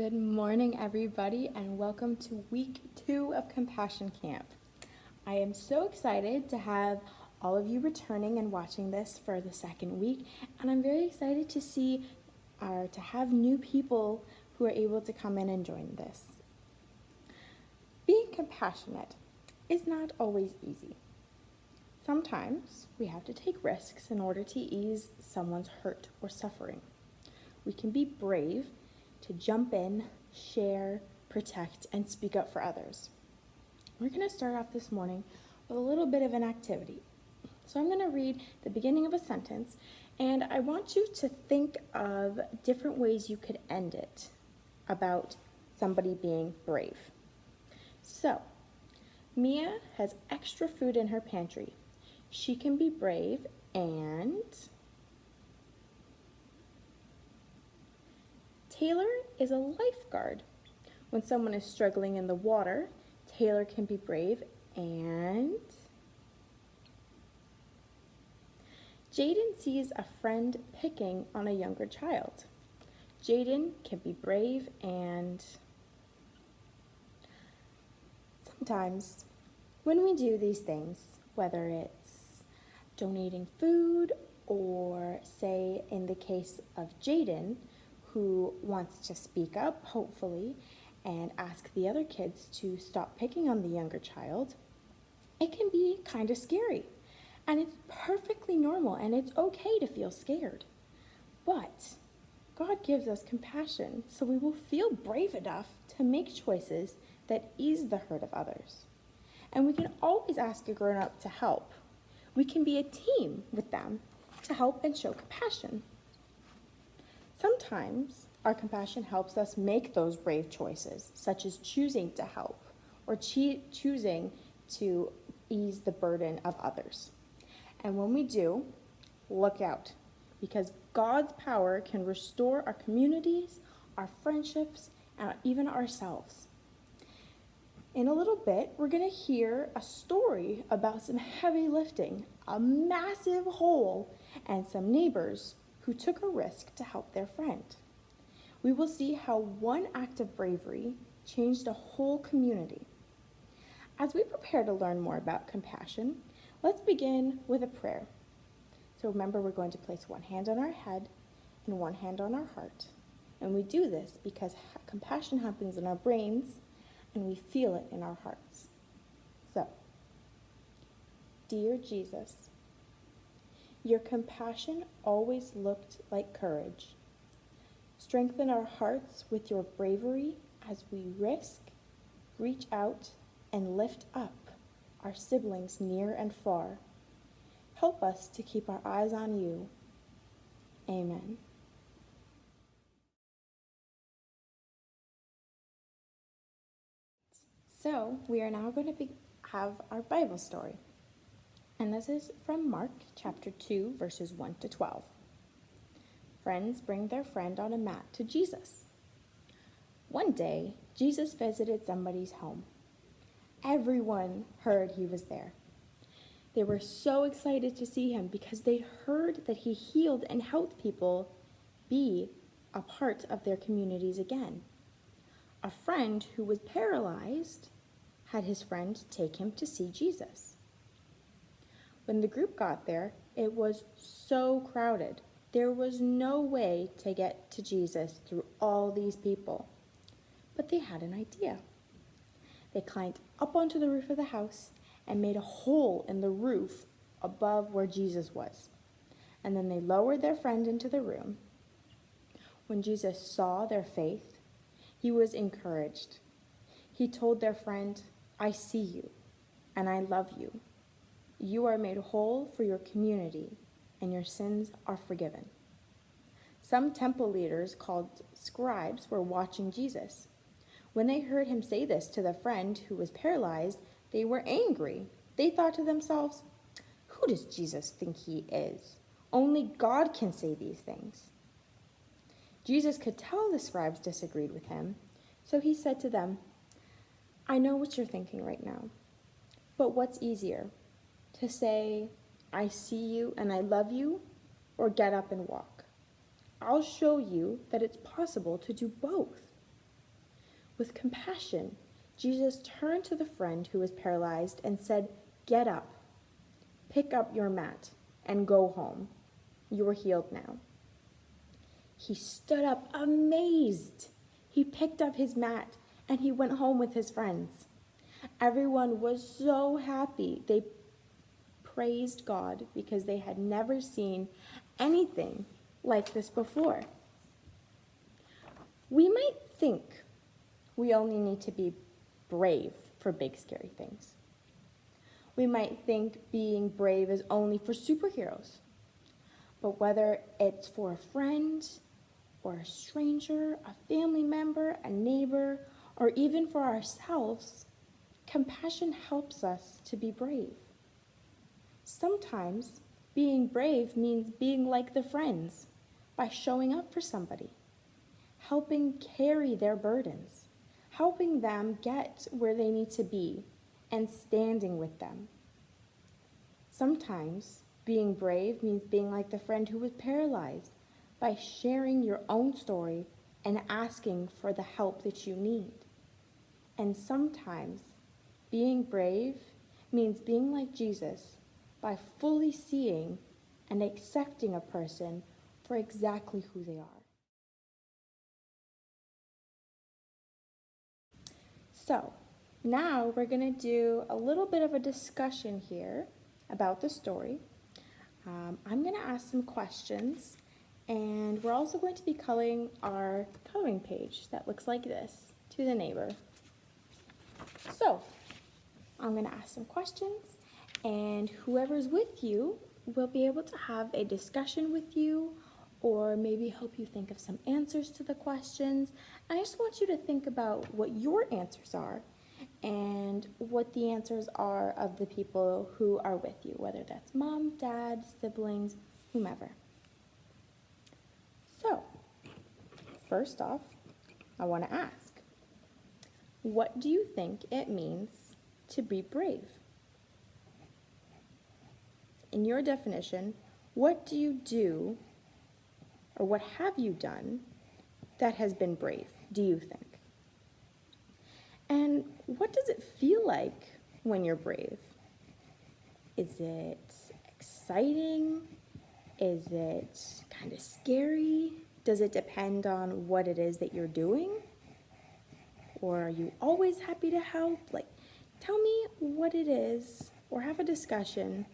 Good morning, everybody, and welcome to week 2 of Compassion Camp. I am so excited to have all of you returning and watching this for the second week, and I'm very excited to see or to have new people who are able to come in and join this. Being compassionate is not always easy. Sometimes we have to take risks in order to ease someone's hurt or suffering. We can be brave to jump in, share, protect, and speak up for others. We're going to start off this morning with a little bit of an activity. So I'm going to read the beginning of a sentence, and I want you to think of different ways you could end it about somebody being brave. So, Mia has extra food in her pantry. She can be brave and... Taylor is a lifeguard. When someone is struggling in the water, Taylor can be brave and... Jaden sees a friend picking on a younger child. Jaden can be brave and... Sometimes when we do these things, whether it's donating food or say in the case of Jaden, who wants to speak up, hopefully, and ask the other kids to stop picking on the younger child, it can be kind of scary. And it's perfectly normal and it's okay to feel scared. But God gives us compassion, so we will feel brave enough to make choices that ease the hurt of others. And we can always ask a grown-up to help. We can be a team with them to help and show compassion. Sometimes our compassion helps us make those brave choices, such as choosing to help or choosing to ease the burden of others. And when we do, look out, because God's power can restore our communities, our friendships, and even ourselves. In a little bit, we're going to hear a story about some heavy lifting, a massive hole, and some neighbors who took a risk to help their friend. We will see how one act of bravery changed a whole community. As we prepare to learn more about compassion, let's begin with a prayer. So remember, we're going to place one hand on our head and one hand on our heart. And we do this because compassion happens in our brains and we feel it in our hearts. So, dear Jesus, your compassion always looked like courage. Strengthen our hearts with your bravery as we risk, reach out, and lift up our siblings near and far. Help us to keep our eyes on you. Amen. So, we are now going to have our Bible story. And this is from Mark chapter 2, verses 1 to 12. Friends bring their friend on a mat to Jesus. One day, Jesus visited somebody's home. Everyone heard he was there. They were so excited to see him because they heard that he healed and helped people be a part of their communities again. A friend who was paralyzed had his friend take him to see Jesus. When the group got there, it was so crowded. There was no way to get to Jesus through all these people. But they had an idea. They climbed up onto the roof of the house and made a hole in the roof above where Jesus was. And then they lowered their friend into the room. When Jesus saw their faith, he was encouraged. He told their friend, "I see you, and I love you. You are made whole for your community, and your sins are forgiven." Some temple leaders called scribes were watching Jesus. When they heard him say this to the friend who was paralyzed, they were angry. They thought to themselves, "Who does Jesus think he is? Only God can say these things." Jesus could tell the scribes disagreed with him, so he said to them, "I know what you're thinking right now, but what's easier? To say, 'I see you and I love you,' or 'get up and walk'? I'll show you that it's possible to do both. With compassion, Jesus turned to the friend who was paralyzed and said, "Get up, pick up your mat, and go home. You are healed now." He stood up amazed. He picked up his mat and he went home with his friends. Everyone was so happy. They praised God because they had never seen anything like this before. We might think we only need to be brave for big, scary things. We might think being brave is only for superheroes. But whether it's for a friend or a stranger, a family member, a neighbor, or even for ourselves, compassion helps us to be brave. Sometimes being brave means being like the friends by showing up for somebody, helping carry their burdens, helping them get where they need to be, and standing with them. Sometimes being brave means being like the friend who was paralyzed by sharing your own story and asking for the help that you need. And sometimes being brave means being like Jesus by fully seeing and accepting a person for exactly who they are. So, now we're going to do a little bit of a discussion here about the story. I'm going to ask some questions, and we're also going to be coloring our coloring page that looks like this to the neighbor. So, I'm going to ask some questions, and whoever's with you will be able to have a discussion with you or maybe help you think of some answers to the questions. I just want you to think about what your answers are and what the answers are of the people who are with you, whether that's mom, dad, siblings, whomever. So, first off, I want to ask, what do you think it means to be brave? In your definition, what do you do, or what have you done that has been brave, do you think? And what does it feel like when you're brave? Is it exciting? Is it kind of scary? Does it depend on what it is that you're doing? Or are you always happy to help? Tell me what it is, or have a discussion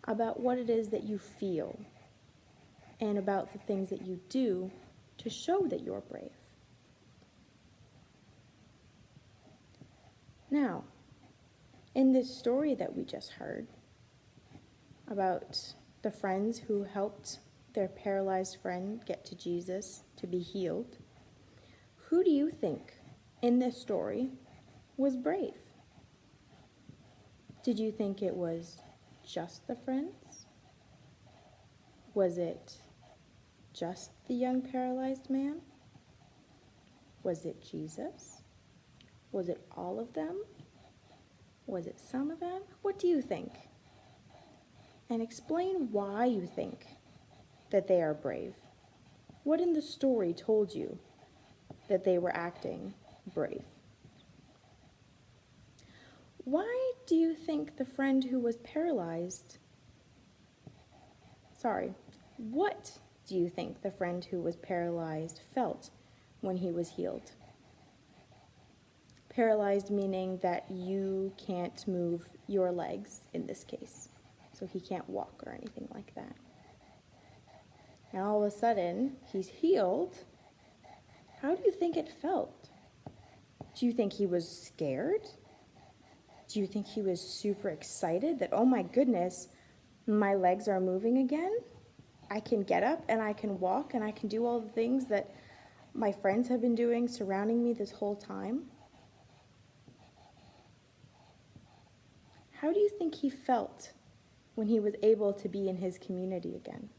about what it is that you feel and about the things that you do to show that you're brave. Now, in this story that we just heard about the friends who helped their paralyzed friend get to Jesus to be healed, who do you think in this story was brave? Did you think it was just the friends? Was it just the young paralyzed man? Was it Jesus? Was it all of them? Was it some of them? What do you think? And explain why you think that they are brave. What in the story told you that they were acting brave? Why do you think the friend who was paralyzed, what do you think the friend who was paralyzed felt when he was healed? Paralyzed meaning that you can't move your legs in this case. So he can't walk or anything like that. And all of a sudden, he's healed. How do you think it felt? Do you think he was scared? Do you think he was super excited that, oh my goodness, my legs are moving again? I can get up and I can walk and I can do all the things that my friends have been doing surrounding me this whole time? How do you think he felt when he was able to be in his community again?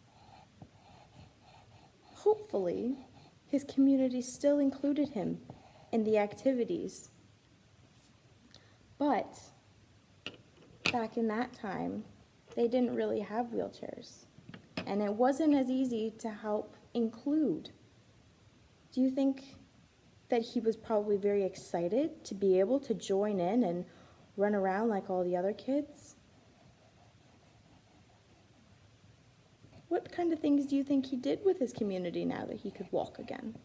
Hopefully, his community still included him in the activities. But back in that time, they didn't really have wheelchairs. And it wasn't as easy to help include. Do you think that he was probably very excited to be able to join in and run around like all the other kids? What kind of things do you think he did with his community now that he could walk again?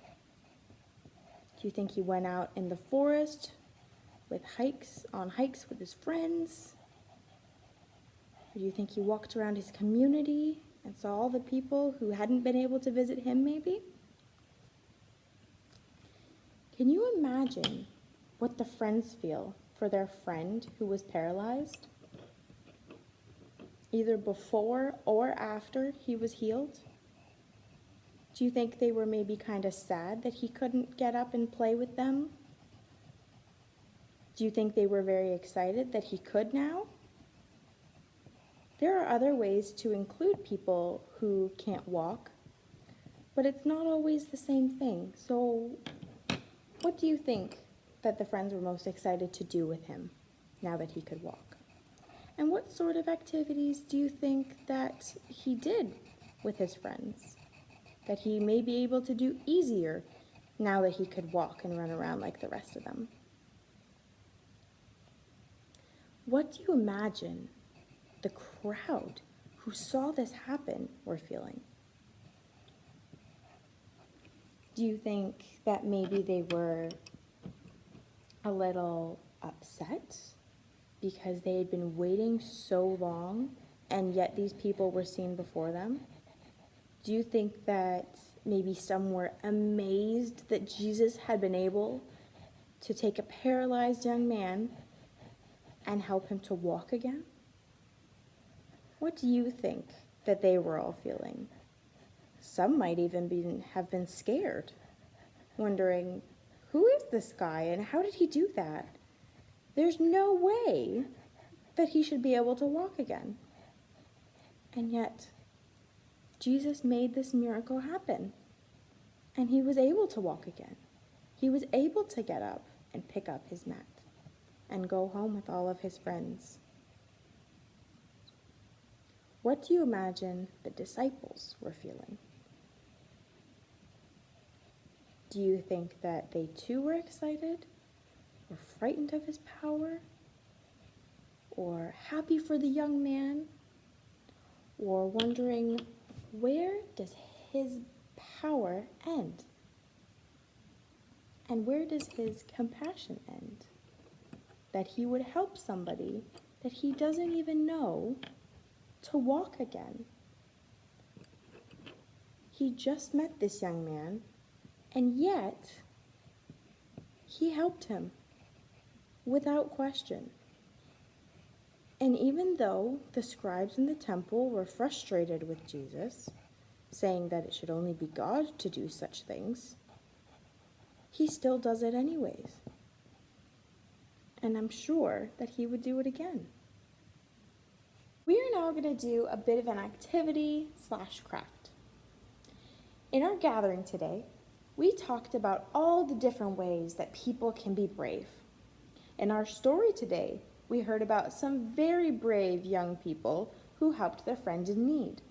Do you think he went out in the forest with on hikes with his friends? Or do you think he walked around his community and saw all the people who hadn't been able to visit him maybe? Can you imagine what the friends feel for their friend who was paralyzed, either before or after he was healed? Do you think they were maybe kind of sad that he couldn't get up and play with them? Do you think they were very excited that he could now? There are other ways to include people who can't walk, but it's not always the same thing. So what do you think that the friends were most excited to do with him now that he could walk? And what sort of activities do you think that he did with his friends that he may be able to do easier now that he could walk and run around like the rest of them? What do you imagine the crowd who saw this happen were feeling? Do you think that maybe they were a little upset because they had been waiting so long and yet these people were seen before them? Do you think that maybe some were amazed that Jesus had been able to take a paralyzed young man and help him to walk again? What do you think that they were all feeling? Some might even have been scared, wondering, who is this guy and how did he do that? There's no way that he should be able to walk again. And yet, Jesus made this miracle happen, and he was able to walk again. He was able to get up and pick up his mat and go home with all of his friends. What do you imagine the disciples were feeling? Do you think that they too were excited, or frightened of his power, or happy for the young man, or wondering, where does his power end? And where does his compassion end? That he would help somebody that he doesn't even know to walk again. He just met this young man, and yet he helped him without question. And even though the scribes in the temple were frustrated with Jesus, saying that it should only be God to do such things, he still does it anyways. And I'm sure that he would do it again. We are now going to do a bit of an activity/craft. In our gathering today, we talked about all the different ways that people can be brave. In our story today, we heard about some very brave young people who helped their friend in need.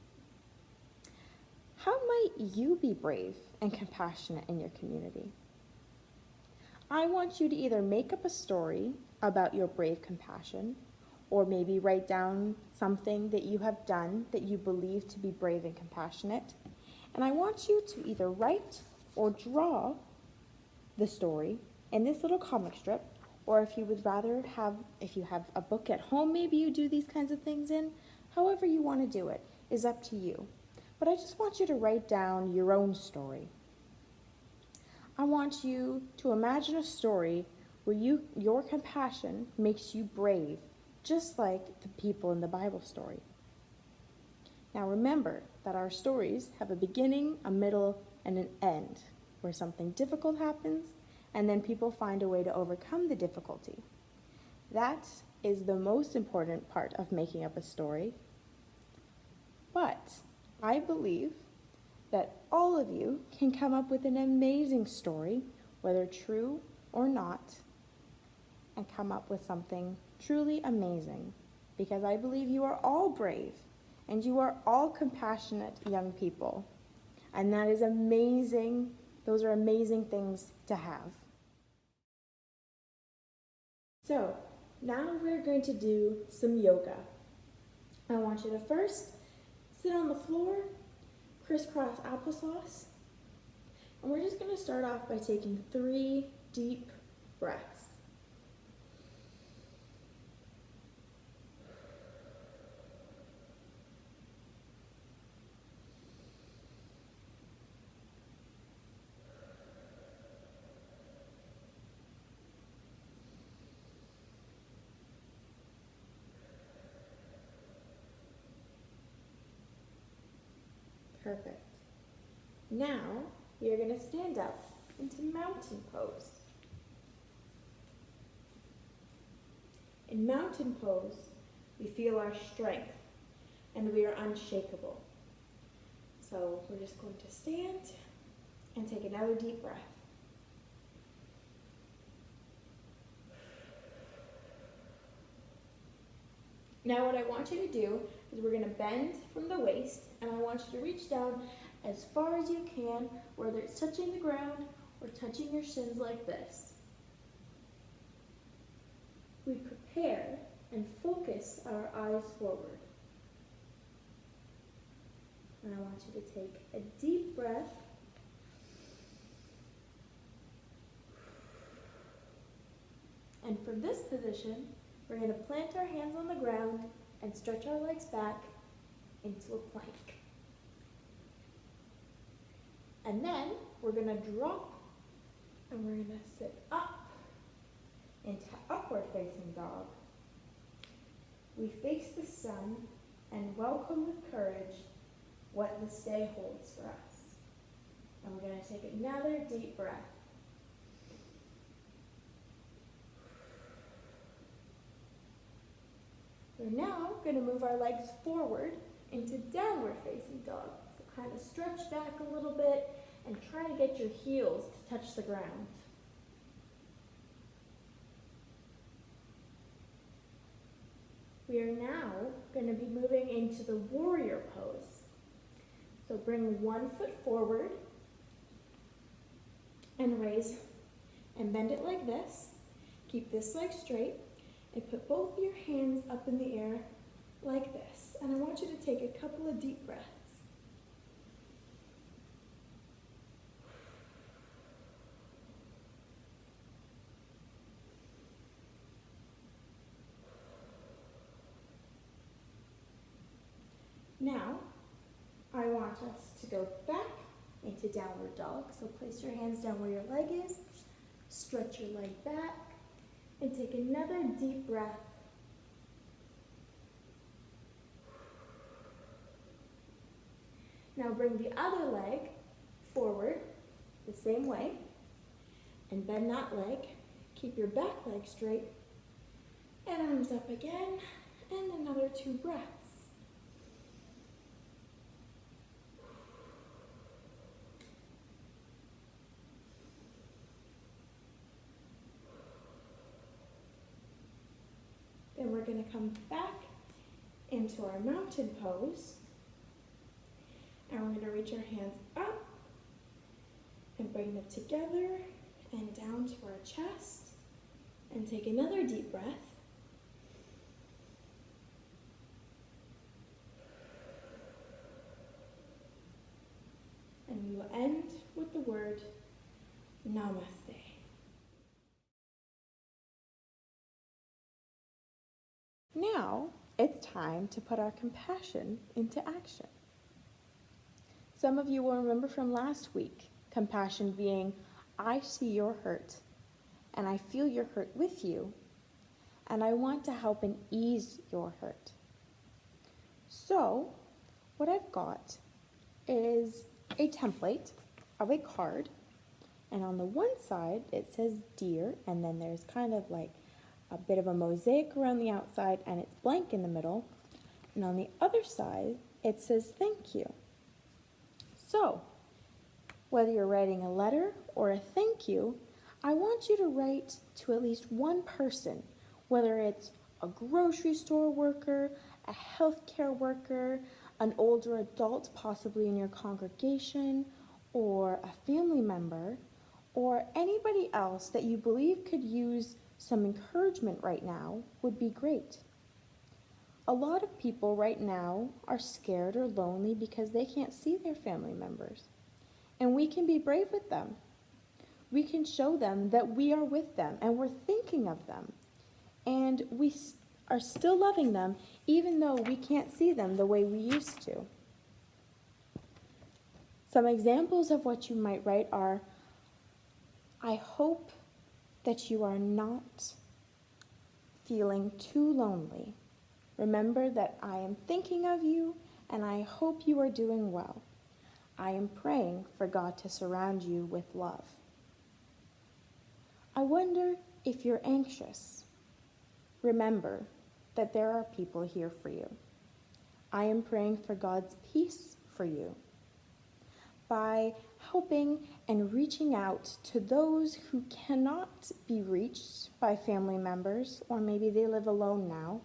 How might you be brave and compassionate in your community? I want you to either make up a story about your brave compassion, or maybe write down something that you have done that you believe to be brave and compassionate. And I want you to either write or draw the story in this little comic strip, or if you would rather if you have a book at home, maybe you do these kinds of things in. However you want to do it is up to you. But I just want you to write down your own story. I want you to imagine a story where your compassion makes you brave, just like the people in the Bible story. Now remember that our stories have a beginning, a middle, and an end, where something difficult happens, and then people find a way to overcome the difficulty. That is the most important part of making up a story. But I believe that all of you can come up with an amazing story, whether true or not, and come up with something truly amazing, because I believe you are all brave and you are all compassionate young people. And that is amazing. Those are amazing things to have. So now we're going to do some yoga. I want you to first sit on the floor, crisscross applesauce, and we're just going to start off by taking 3 deep breaths. Perfect. Now you're going to stand up into mountain pose. In mountain pose, we feel our strength and we are unshakable. So we're just going to stand and take another deep breath. Now what I want you to do is we're going to bend from the waist, and I want you to reach down as far as you can, whether it's touching the ground or touching your shins like this. We prepare and focus our eyes forward. And I want you to take a deep breath. And from this position, we're going to plant our hands on the ground and stretch our legs back into a plank. And then we're going to drop and we're going to sit up into upward facing dog. We face the sun and welcome with courage what this day holds for us. And we're going to take another deep breath. We're now going to move our legs forward into downward facing dog. So kind of stretch back a little bit and try to get your heels to touch the ground. We are now going to be moving into the warrior pose. So bring one foot forward and raise and bend it like this. Keep this leg straight. And put both your hands up in the air like this. And I want you to take a couple of deep breaths. Now, I want us to go back into downward dog. So place your hands down where your leg is. Stretch your leg back. And take another deep breath. Now bring the other leg forward the same way and bend that leg. Keep your back leg straight and arms up again, and another 2 breaths. Then we're going to come back into our mountain pose. And we're going to reach our hands up and bring them together and down to our chest. And take another deep breath. And we will end with the word Namaste. Now, it's time to put our compassion into action. Some of you will remember from last week, compassion being, I see your hurt, and I feel your hurt with you, and I want to help and ease your hurt. So, what I've got is a template of a card, and on the one side it says dear, and then there's kind of like a bit of a mosaic around the outside, and it's blank in the middle. And on the other side, it says thank you. So, whether you're writing a letter or a thank you, I want you to write to at least one person, whether it's a grocery store worker, a healthcare worker, an older adult possibly in your congregation, or a family member, or anybody else that you believe could use Some encouragement right now would be great. A lot of people right now are scared or lonely because they can't see their family members. And we can be brave with them. We can show them that we are with them and we're thinking of them. And we are still loving them even though we can't see them the way we used to. Some examples of what you might write are, I hope that you are not feeling too lonely. Remember that I am thinking of you and I hope you are doing well. I am praying for God to surround you with love. I wonder if you're anxious. Remember that there are people here for you. I am praying for God's peace for you. By helping and reaching out to those who cannot be reached by family members, or maybe they live alone now,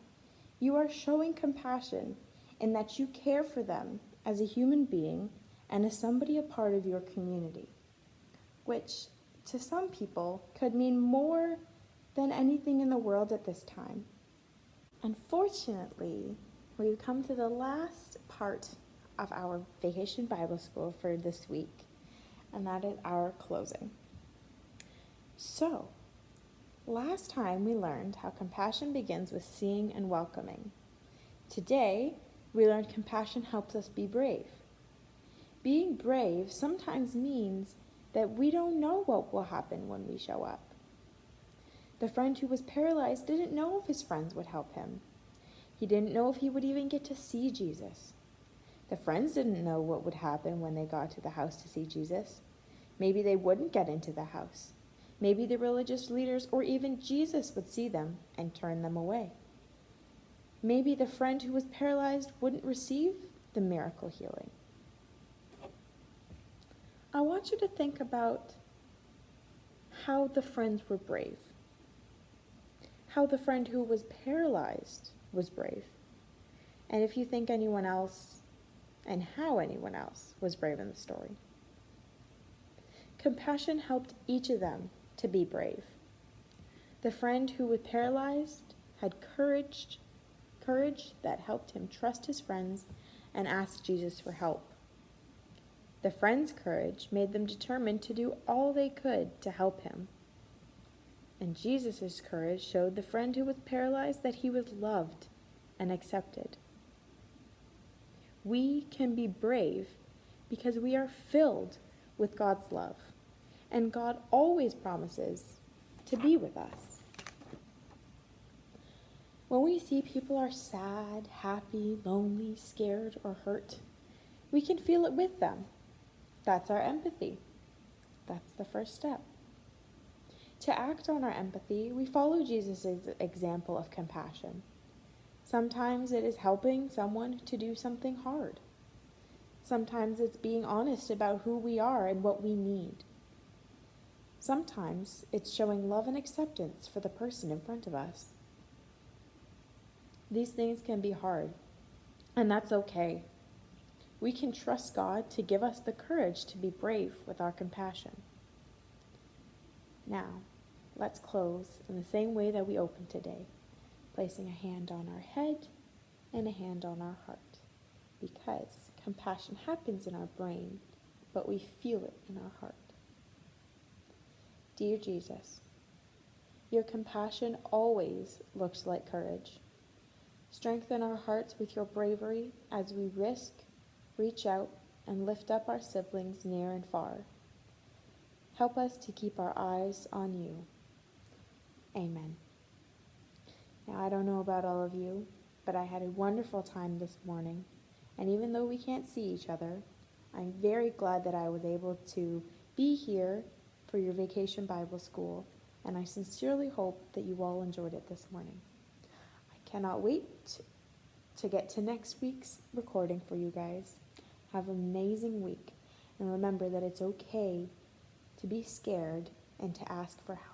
you are showing compassion in that you care for them as a human being and as somebody a part of your community, which to some people could mean more than anything in the world at this time. Unfortunately, we've come to the last part of our Vacation Bible School for this week, and that is our closing. So, last time we learned how compassion begins with seeing and welcoming. Today, we learned compassion helps us be brave. Being brave sometimes means that we don't know what will happen when we show up. The friend who was paralyzed didn't know if his friends would help him. He didn't know if he would even get to see Jesus. The friends didn't know what would happen when they got to the house to see Jesus. Maybe they wouldn't get into the house. Maybe the religious leaders or even Jesus would see them and turn them away. Maybe the friend who was paralyzed wouldn't receive the miracle healing. I want you to think about how the friends were brave. How the friend who was paralyzed was brave. And if you think anyone else and how anyone else was brave in the story. Compassion helped each of them to be brave. The friend who was paralyzed had courage that helped him trust his friends and ask Jesus for help. The friend's courage made them determined to do all they could to help him. And Jesus' courage showed the friend who was paralyzed that he was loved and accepted. We can be brave because we are filled with God's love, and God always promises to be with us. When we see people are sad, happy, lonely, scared, or hurt, we can feel it with them. That's our empathy. That's the first step. To act on our empathy, we follow Jesus' example of compassion. Sometimes it is helping someone to do something hard. Sometimes it's being honest about who we are and what we need. Sometimes it's showing love and acceptance for the person in front of us. These things can be hard, and that's okay. We can trust God to give us the courage to be brave with our compassion. Now, let's close in the same way that we opened today, placing a hand on our head and a hand on our heart, because compassion happens in our brain, but we feel it in our heart. Dear Jesus, your compassion always looks like courage. Strengthen our hearts with your bravery as we risk, reach out, and lift up our siblings near and far. Help us to keep our eyes on you. Amen. Now, I don't know about all of you, but I had a wonderful time this morning. And even though we can't see each other, I'm very glad that I was able to be here for your Vacation Bible School. And I sincerely hope that you all enjoyed it this morning. I cannot wait to get to next week's recording for you guys. Have an amazing week. And remember that it's okay to be scared and to ask for help.